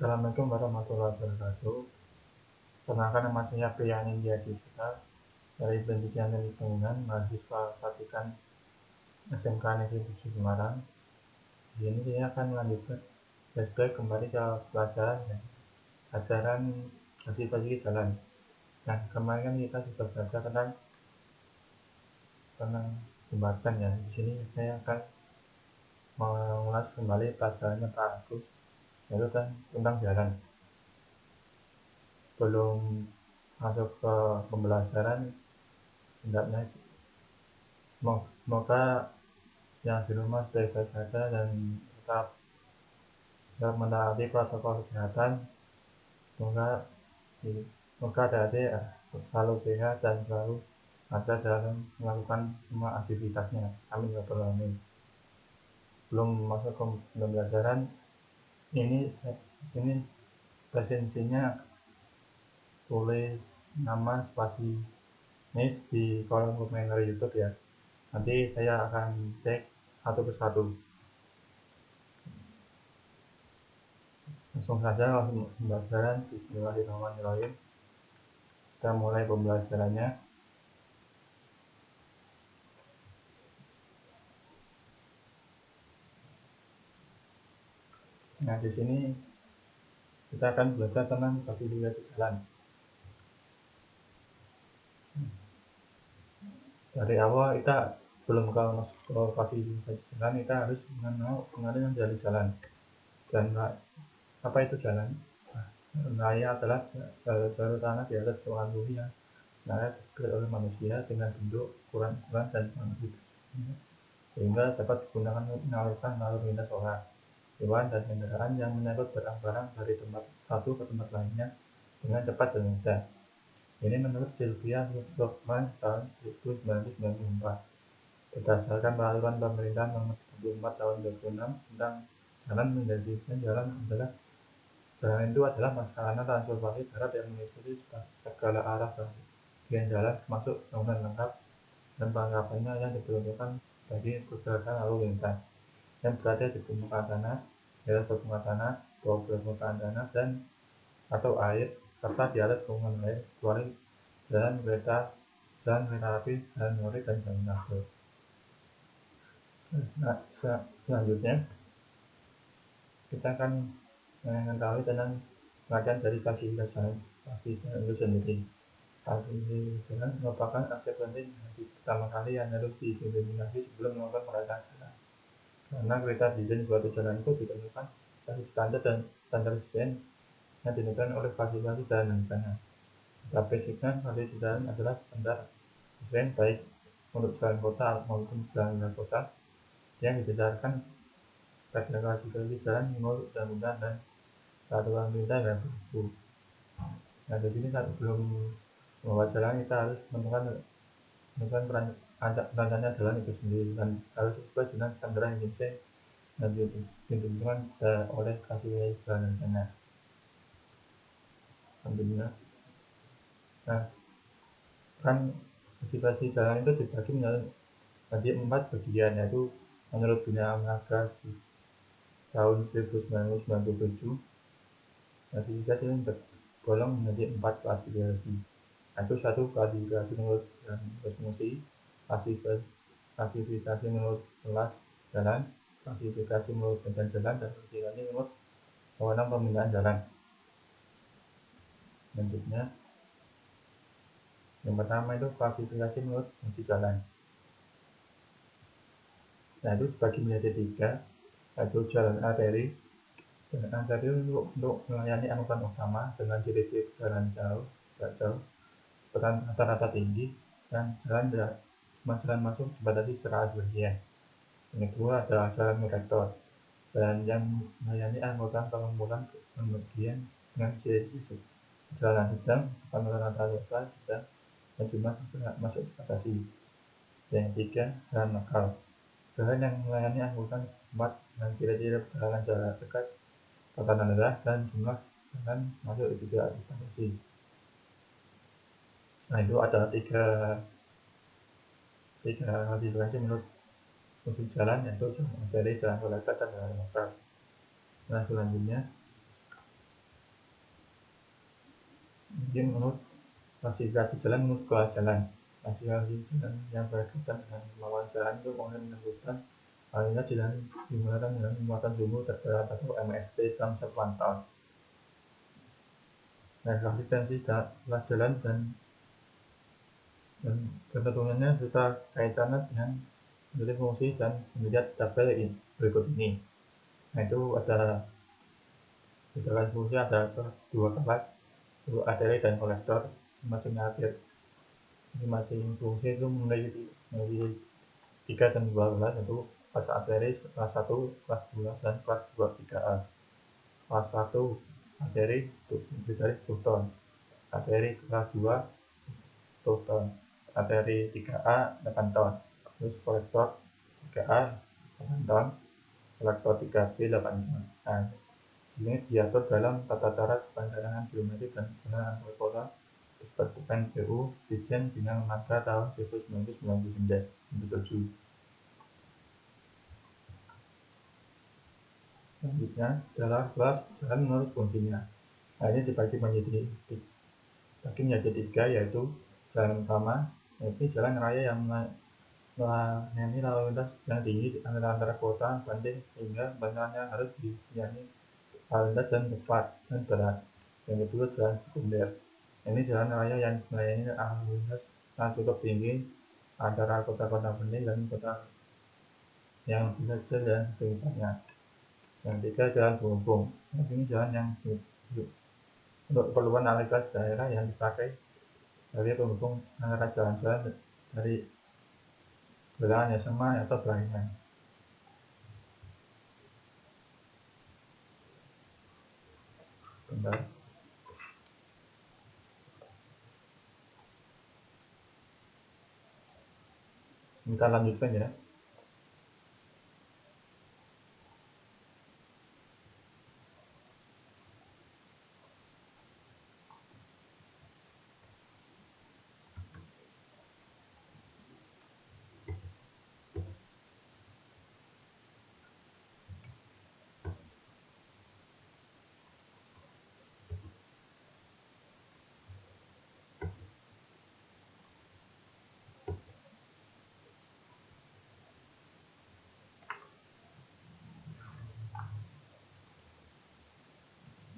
Assalamualaikum warahmatullahi wabarakatuh. Perkenalkan, nama saya Priyani Yadisita dari Pendidikan dan Lingkungan, mahasiswa Vatikan SMK Negeri 7 Semarang. Di sini saya akan melanjutkan flashback kembali ke pelajaran ajaran klasifikasi jalan. Nah, kemarin kan kita sudah belajar tentang jembatan ya. Di sini saya akan mengulas kembali pelajarannya Pak Agus, yaitu tentang jalan. Belum masuk ke pembelajaran, hendaknya semoga yang di rumah baik-baik saja dan tetap menaati protokol kesehatan. Semoga adik-adik selalu sehat dan selalu ada dalam melakukan semua aktivitasnya. Amin ya rabbal alamin. Belum masuk ke pembelajaran, ini presensinya tulis nama spasi nis di kolom komentar YouTube ya. Nanti saya akan cek satu persatu. Langsung saja langsung pembelajaran. Bismillahirrahmanirrahim. Kita mulai pembelajarannya. Nah, di sini kita akan belajar tentang klasifikasi jalan. Dari awal kita belum masuk ke klasifikasi jalan, kita harus mengenal pengertian dari jalan. Dan apa itu jalan? Raya adalah jalur tanah di atas permukaan bumi yang dibuat oleh manusia dengan bentuk ukuran dan magnitudo sehingga dapat digunakan untuk mengalirkan lalu lintas orang, hewan, dan kendaraan yang menyangkut barang-barang dari tempat satu ke tempat lainnya dengan cepat dan mudah. Ini menurut Sylvia Hoffman tahun 1994 berdasarkan peraturan pemerintah nomor 34 tahun 2006 tentang jalan. Menjadikan jalan itu adalah sarana transportasi darat yang meliputi segala arah bagian jalan termasuk bangunan lengkap dan perlengkapannya yang diperuntukkan bagi pergerakan lalu lintas yang berada di permukaan tanah, di atas permukaan tanah, bawah permukaan tanah, dan atau air, serta di atas permukaan air, kecuali jalan kereta api, jalan lori, dan jalan kabel. Nah, selanjutnya kita akan mengetahui tentang pengertian dari klasifikasi jalan itu sendiri. Klasifikasi jalan merupakan aspek penting yang pertama kali yang harus diidentifikasi sebelum melakukan perencanaan jalan. Karena kereta desain suatu jalan itu ditentukan dari standar dan standar desain yang ditentukan oleh klasifikasi jalan yang sana. Pada basicnya, klasifikasi jalan adalah standar desain baik untuk jalan kota maupun jalan luar kota yang didasarkan pada klasifikasi jalan menurut undang-undang dan peraturan pemerintah yang berlaku. Nah, di sini sebelum membuat jalan kita harus menentukan perancangan jalan itu sendiri dan harus sesuai dengan standar yang desain dan ditentukan oleh klasifikasi jalan yang sana. Alhamdulillah. Nah, kan klasifikasi jalan itu dibagi menjadi 4 bagian, yaitu menurut Bina Marga tahun 1997. Klasifikasi ini tergolong menjadi 4 klasifikasi, yaitu 1 klasifikasi menurut jalan berfungsi, klasifikasi menurut kelas jalan, klasifikasi menurut badan jalan, dan klasifikasi menurut wewenang pembinaan jalan. Selanjutnya, yang pertama itu klasifikasi menurut fungsi jalan. Nah, itu dibagi menjadi 3, yaitu jalan arteri. Jalan arteri untuk melayani angkutan utama dengan ciri-ciri jalan jauh, peran rata-rata tinggi, dan jalan masuk dibatasi secara sebagian. Yang kedua adalah jalan kolektor, jalan yang melayani angkutan pengumpulan kemudian dengan ciri-ciri jalan sedang, rata-rata lebar, dan jumlah masuk dibatasi. Yang ketiga, jalan lokal, jalan yang melayani angkutan tempat dengan ciri-ciri perjalanan jarak dekat, tatanan rendah, dan jumlah jalan masuk tidak dibatasi. Nah, itu ada tiga klasifikasi menurut fungsi jalan, yaitu jalan arteri, jalan kolektor, dan jalan lokal. Nah, selanjutnya Mungkin menurut klasifikasi jalan menurut kelas jalan. Klasifikasi jalan yang berkaitan dengan kemampuan jalan itu kemudian menentukan halnya jalan dimulai dengan muatan sumbu terberat atau MST dalam satuan tahun. Nah, klasifikasi kelas jalan dan ketentuannya serta kaitannya dengan menjadi fungsi dan melihat tabel ini berikut ini. Nah, itu ada bedakan fungsi, ada dua kelas, itu arteri dan kolektor, masing-masing fungsi itu memiliki 3 dan 2 kelas, yaitu kelas arteri kelas 1, kelas 2, dan kelas 2 3A. Kelas 1 arteri dari tuton, arteri kelas 2 tuton, arteri 3A 8 ton, terus kolektor 3A 8 ton, kolektor 3B 8 ton. Nah, ini diatur dalam tata cara perencanaan geometri dan perencanaan kota seperti PNPU Dirjen Bina Marga tahun 1997. Selanjutnya adalah kelas jalan menurut fungsinya. Nah, ini dibagi menjadi 3, yaitu jalan utama, yaitu jalan raya yang melayani lalu lintas yang tinggi antara kota banding sehingga banyaknya harus dilayani lalu lintas dan cepat dan berat. Yang kedua, jalan sekunder. Ini jalan raya yang melayani lalu lintas yang cukup tinggi antara kota-kota banding dan kota yang lebih kecil dan sekitarnya. Yang ketiga, jalan penghubung. Ini jalan yang untuk keperluan lalu lintas daerah yang dipakai sebagai penghubung antara jalan-jalan dari belahan yang sama atau berlainan. Bentar. Kita lanjutkan ya.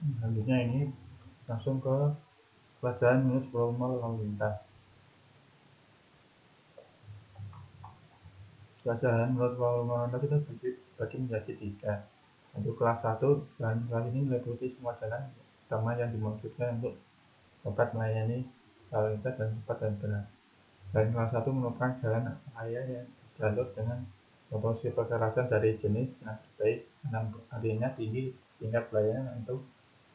Selanjutnya ini langsung ke pelajaran menurut volume lalu lintas. Pelajaran menurut volume lalu lintas itu dibagi menjadi 3. Untuk kelas 1, jalan kali ini meliputi semua jalan utama yang dimaksudkan untuk dapat melayani lalu lintas dan cepat dan berat. Dan kelas 1 merupakan jalan raya yang dijalur dengan proporsi perkerasan dari jenis yang baik, artinya tinggi tingkat pelayanan untuk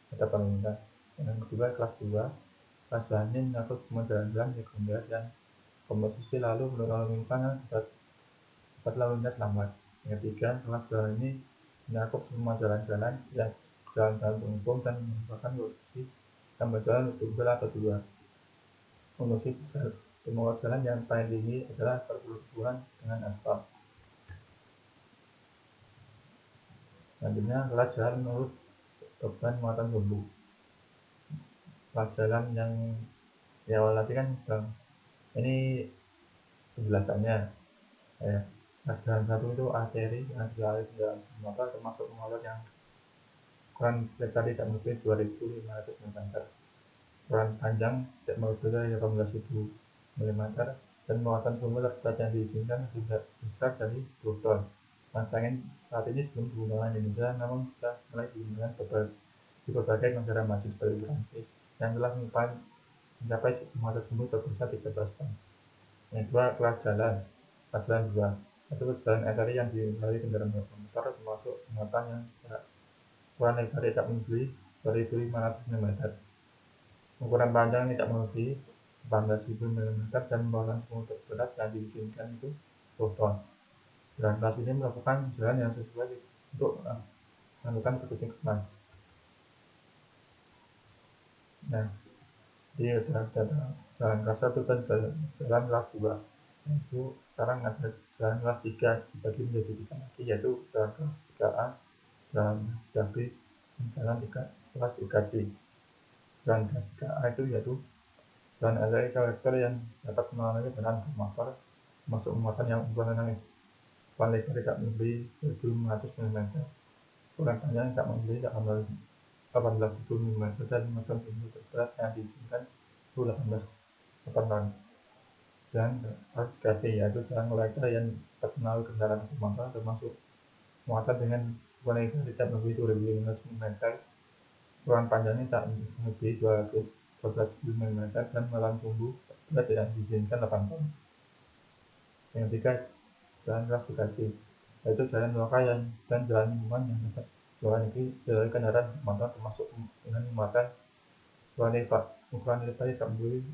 dapat lalu lintas. Yang kedua, kelas 2, kelas jalan ini menyangkut semua jalan-jalan sekunder dan komposisi lalu lalu lintas dapat lalu lintas lambat. Yang ketiga, kelas jalan ini mencakup semua jalan-jalan yang jalan-jalan penghubung dan merupakan lokasi tambah jalan tunggal atau 2. Fungsi semua jalan yang paling tinggi adalah perpuluhan dengan aspal. Selanjutnya, kelas jalan menurut beban muatan sumbu. Kelas jalan yang di awal tadi kan ini penjelasannya ya. Kelas jalan 1 itu arteri yang dialiri kendaraan bermotor termasuk motor yang ukuran lebar tidak melebihi 2.500 mm, ukuran panjang tidak melebihi 18.000 mm, dan muatan sumbu terberat yang diizinkan tidak besar dari 2 ton. Rangsangan saat ini belum digunakan di Indonesia, namun sudah mulai digunakan di berbagai negara maju seperti Prancis yang telah mencapai muatan sumbu terbesar 13 ton. Yang kedua, kelas jalan 2, itu jalan arteri yang dilalui kendaraan bermotor termasuk muatan yang ukuran lebar tidak melebihi 2.500 mm, ukuran panjang tidak melebihi 18.000 mm, dan muatan sumbu terberat yang diizinkan itu 2 ton. Jalan kelas ini merupakan jalan yang sesuai untuk melakukan kepiting kemas. Nah, dia sudah jalan kelas 1 dan jalan kelas 2. Itu sekarang ada jalan kelas 3 dibagi menjadi 3 lagi, yaitu jalan kelas 3A, jalan 3B, dan jalan kelas 3C. jalan klasik KA itu yaitu jalan arteri kolektor yang dapat melalui jalan bermotor masuk muatan yang ukurannya paling lebar tidak melebihi 1.500 mm, ukuran panjang tidak melebihi 18.000 mm, dan muatan tumbuh terberat yang diizinkan 18 ton. Dan KT yaitu jalan kolektor yang dapat melalui kendaraan bermotor termasuk muatan dengan ukuran lebar tidak melebihi 2.500 mm, ukuran panjangnya tak melebihi 12 mm, dan muatan tumbuh terberat yang diizinkan 8 ton. Yang ketiga, jalan klasifikasi, yaitu jalan lokal dan jalan lingkungan yang dapat luar negeri dilalui kendaraan bermotor termasuk dengan muatan ukuran lebar tidak melebihi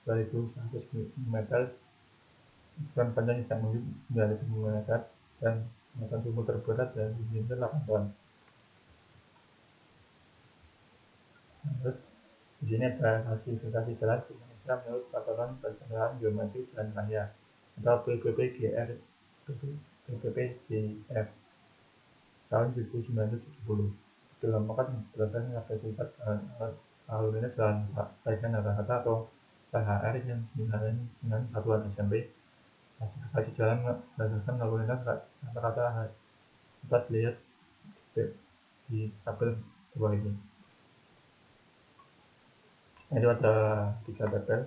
2.100 mm, ukuran panjang tidak melebihi 9.000 mm, dan muatan tumbuh terberat dan diizinkan 8 ton. Terus di sini ada klasifikasi jalan di Indonesia menurut Peraturan Perkendaraan Geometri Jalan Raya atau PPPGR tahun 1970. Dikelompokkan berdasarkan kapasitas lalu lintas jalan bagian rata-rata atau PHR yang dimiliki dengan satuan SMP. Klasifikasi jalan berdasarkan lalu lintas rata-rata dapat dilihat di tabel bawah ini. Itu ada 3 tabel.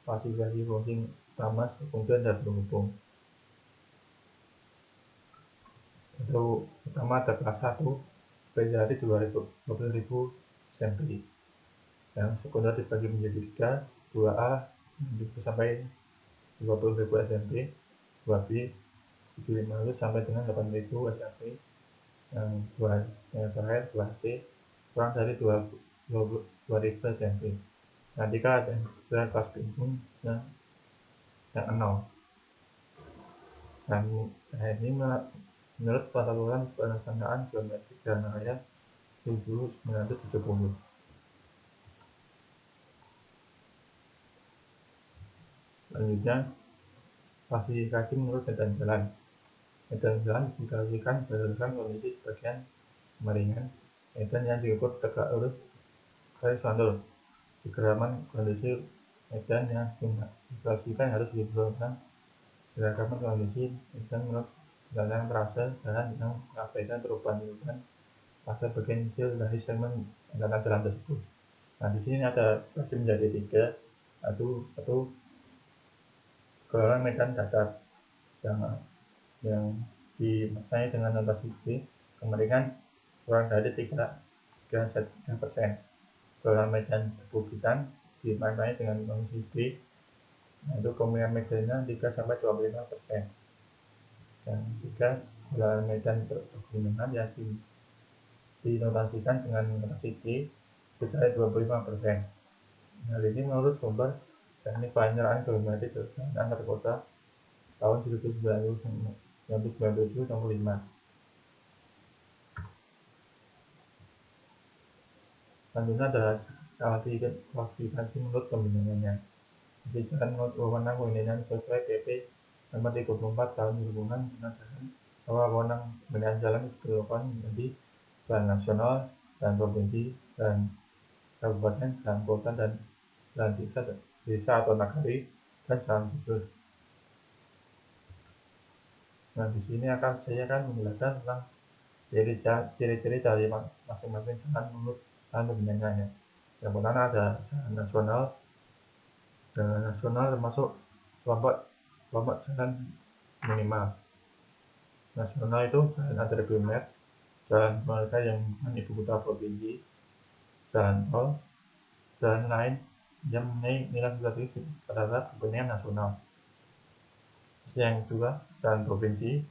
Klasifikasi fungsi utama, sekunder, dan penghubung. Untuk pertama ada kelas 1 dari 20.000 cm. Yang sekunder dibagi menjadi 3, 2A sampai 20.000 cm, 2B 7.500 sampai dengan 8.000 cm, yang terakhir 2C kurang dari 2.000 cm. Nah, jika ada kelas bingung yang 0. Dan ini menurut Peraturan Pelaksanaan Geometri Jalan Raya 1970. Selanjutnya, klasifikasi menurut medan jalan. Medan jalan diklasifikasikan berdasarkan kondisi sebagian meringan, medan yang diukur tegak lurus horizontal. Diagraman kondisi medan yang diklasifikasikan harus diberikan diagraman kondisi medan menurut jalan trase jalan yang mengabaikan perubahan lingkungan pada bagian kecil dari segmen angkatan jalan tersebut. Nah, di sini ada bagi menjadi 3, satu golongan medan datar yang dimaknai dengan notasi B, kemiringan kurang dari 3%. Golongan medan perbukitan dimaknai dengan notasi B, yaitu kemiringan medannya 3-25%. Dan 3, golongan medan pergunungan yang dinotasikan dengan notasi D sebesar 25%. Hal ini menurut sumber Teknik Penyeraan Geometri Jalan Antar Kota tahun 1997-95. Selanjutnya adalah klasifikasi menurut pembinangannya. Di jalan menurut wewenang pembinaan sesuai PP nomor 34 tahun 2006 menyatakan bahwa wewenang pembinaan jalan dilakukan menjadi jalan nasional, jalan provinsi, jalan kabupaten, jalan kota, dan jalan desa atau nagari, dan jalan khusus. Nah, di sini saya akan menjelaskan tentang ciri-ciri dari masing-masing jalan menurut jalan pembinaannya. Yang pertama ada jalan nasional. Jalan nasional termasuk kelompok jalan minimal. Nasional itu jalan antar kilometer, jalan marga yang bukan ibu kota provinsi, jalan tol, jalan lain yang mempunyai nilai strategis pada kepentingan nasional. Yang kedua, jalan provinsi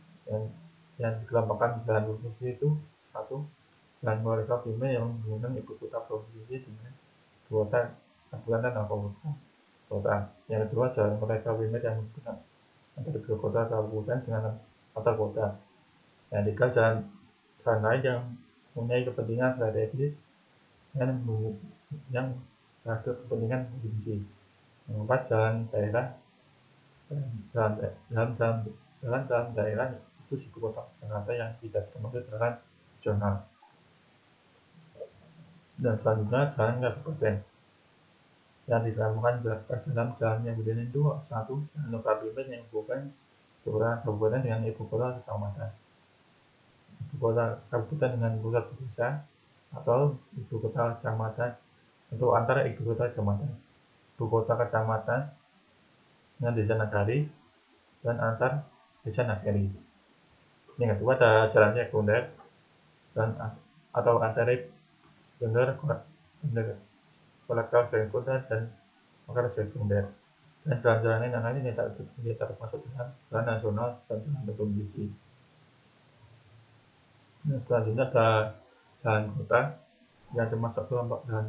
yang dikelompokkan jalan provinsi itu 1. Jalan marga primer yang menghubungkan ibu kota provinsi dengan kota kabupaten atau kota. Yang kedua, jalan marga primer yang menghubungkan antara kota kabupaten dengan antar kota. Yang ketiga, jalan lain yang mempunyai kepentingan strategis yang ada kepentingan provinsi. Yang keempat, jalan daerah. Jalan daerah itu ibu kota Jakarta yang tidak termasuk jalan regional. Dan selanjutnya jalan kabupaten yang ditemukan dalam jalan yang berbeda itu satu jalan kabupaten yang menghubungkan kelurahan kabupaten dengan ibu kota kecamatan, ibu kota kabupaten dengan pusat desa, atau ibu kota kecamatan untuk antara ibu kota kecamatan, ibu kota kecamatan dengan desa nagari, dan antar desa nagari. Yang kedua ada jalan sekunder dan atau antara benar kolektor sekunder dan kolektor sekunder, dan jalan-jalan yang lain tidak termasuk dalam jalan nasional dan jalan berkompetisi. Nah, selanjutnya ada jalan kota yang termasuk kelompok jalan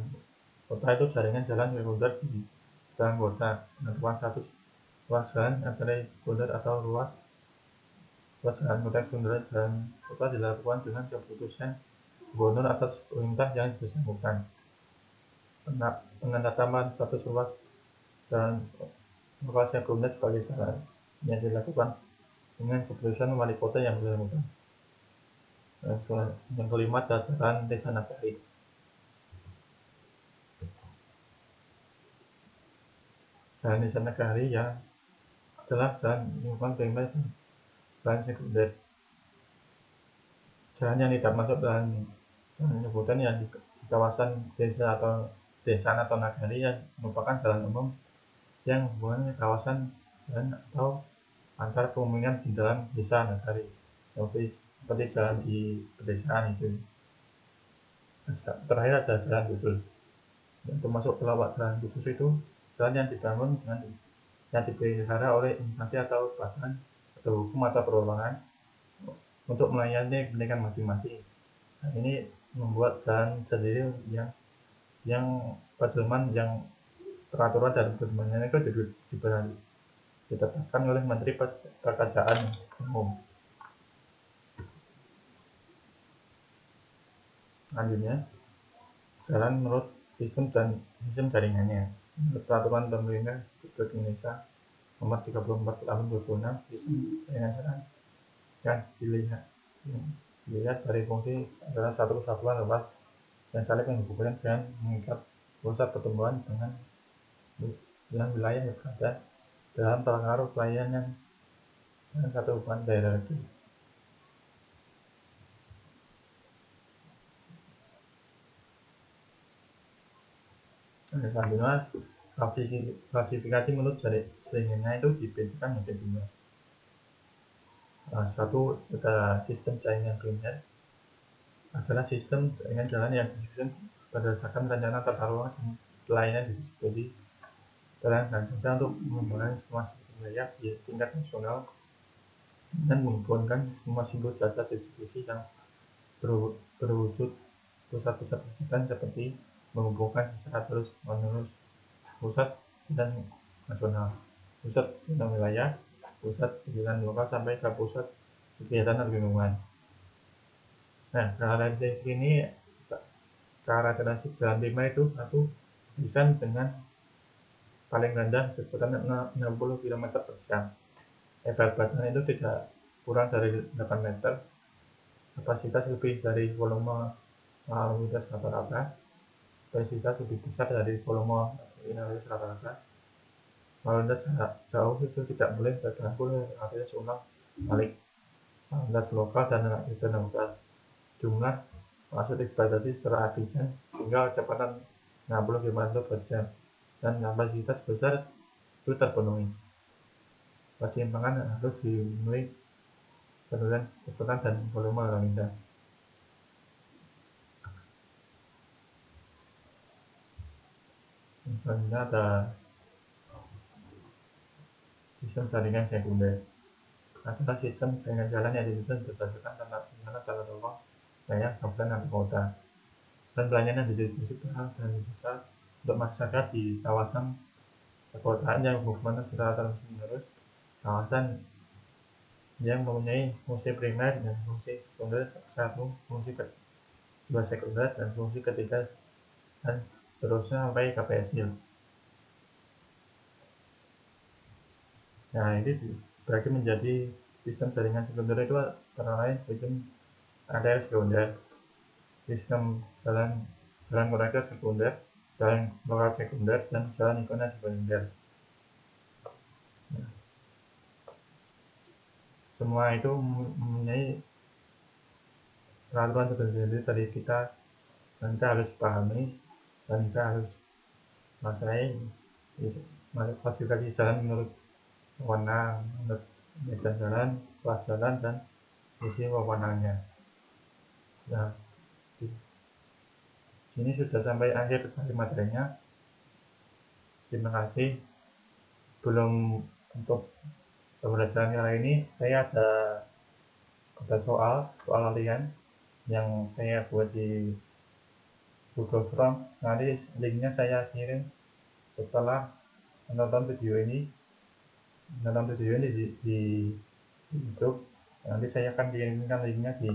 kota itu jaringan jalan sekunder di jalan kota, menentukan satu ruas jalan antara sekunder atau ruas jalan kota. Sekunder jalan kota dilakukan dengan keputusan gubernur atas perintah yang bersangkutan. Penetapan status ruas jalan ruas sekunder sebagai jalan yang dilakukan dengan keputusan wali kota yang bersangkutan. Yang kelima adalah jalan desa nagari. Jalan desa nagari yang adalah jalan lingkungan primer dan jalan sekunder. Jalan yang tidak masuk dalam sebutan yang di kawasan desa atau nagari yang merupakan jalan umum yang menghubungkan kawasan dan atau antar pemukiman di dalam desa nagari, seperti jalan di pedesaan itu. Terakhir ada jalan khusus, yang termasuk pelawak jalan khusus itu jalan yang dibangun dengan yang dipelihara oleh instansi atau badan atau hukum atau perorangan untuk melayani kepentingan masing-masing. Nah, ini membuat jalan sendiri yang pedoman yang peraturan dan pedomannya itu ditetapkan oleh Menteri Pekerjaan Umum. Selanjutnya, jalan menurut sistem jaringannya. Menurut peraturan pemerintah Republik Indonesia nomor 34 tahun 2006, sistem jaringan jalan yang dilihat dari fungsi adalah satu kesatuan luas yang saling menghubungkan dan mengikat pusat pertumbuhan dengan wilayah yang berada dalam pengaruh pelayanan dan satu hubungan daerah itu. Selanjutnya, klasifikasi menurut jaringannya itu dibedakan menjadi dua. Satu adalah sistem jaringan primer, adalah sistem jaringan jalan yang disusun berdasarkan rencana tata ruang dan pelayanan distribusi jalan dan kota untuk mengembangkan semua wilayah di tingkat nasional dan menghubungkan semua simbol jasa distribusi yang berwujud pusat-pusat kegiatan seperti menghubungkan secara terus-menerus pusat dan nasional, pusat dan wilayah, pusat kegiatan lokal sampai ke pusat kegiatan lingkungan. Nah, karakteristik ini karakteristik jalan primer itu satu, desain dengan paling rendah kecepatan 60 km per jam. Lebar badan itu tidak kurang dari 8 meter. Kapasitas lebih dari volume lalu lintas rata-rata. Kapasitas lebih besar dari volume lalu lintas rata-rata. Lalu lintas jauh itu tidak boleh terganggu artinya ulang balik. Lalu lintas lokal dan lokal. Jumlah masuk dibatasi secara efisien hingga kecepatan 60 km per jam dan kapasitas besar itu terpenuhi. Keseimbangan harus dipenuhi penurunan kecepatan dan volume lalu lintas. Selanjutnya ada sistem jaringan sekunder. Adalah sistem jaringan jalan yang disusun berdasarkan tata ruang wilayah kabupaten atau kota dan pelayanan distribusi barang dan jasa untuk masyarakat di kawasan perkotaan yang menghubungkan secara terus-menerus kawasan yang mempunyai fungsi primer dan fungsi sekunder, satu fungsi kedua sekunder dan fungsi ketiga dan seterusnya sampai KPSIL. Nah, ini dibagi menjadi sistem jaringan sekunder itu antara lain sistem ada sekunder, sistem jalan jalan konektor sekunder, jalan lokal sekunder, dan jalan ikonet sekunder. Semua itu mempunyai peraturan tersendiri dari kita, dan kita harus pahami dan kita harus menguasai klasifikasi jalan menurut wewenang, menurut medan jalan, kelas jalan, dan fungsi wewenangnya. Nah, di sini sudah sampai akhir dari materinya. Terima kasih. Belum untuk pembelajaran kali ini, saya ada soal latihan yang saya buat di Google Form. Nanti linknya saya kirim setelah menonton video ini di YouTube. Nanti saya akan kirimkan linknya di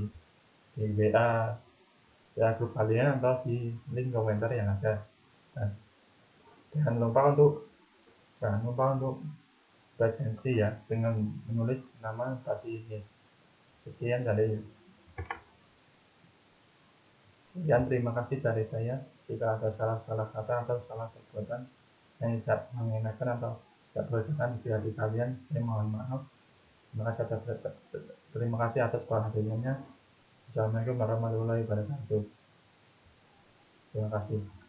WA grup kalian atau di link komentar yang ada. Nah, jangan lupa untuk presensi ya, dengan menulis nama stasiun ini. Sekian terima kasih dari saya. Jika ada salah kata atau salah perbuatan yang tidak mengenakan atau tidak berkenan di hati kalian, saya mohon maaf. Terima kasih atas perhatiannya. Assalamualaikum warahmatullahi wabarakatuh. Terima kasih.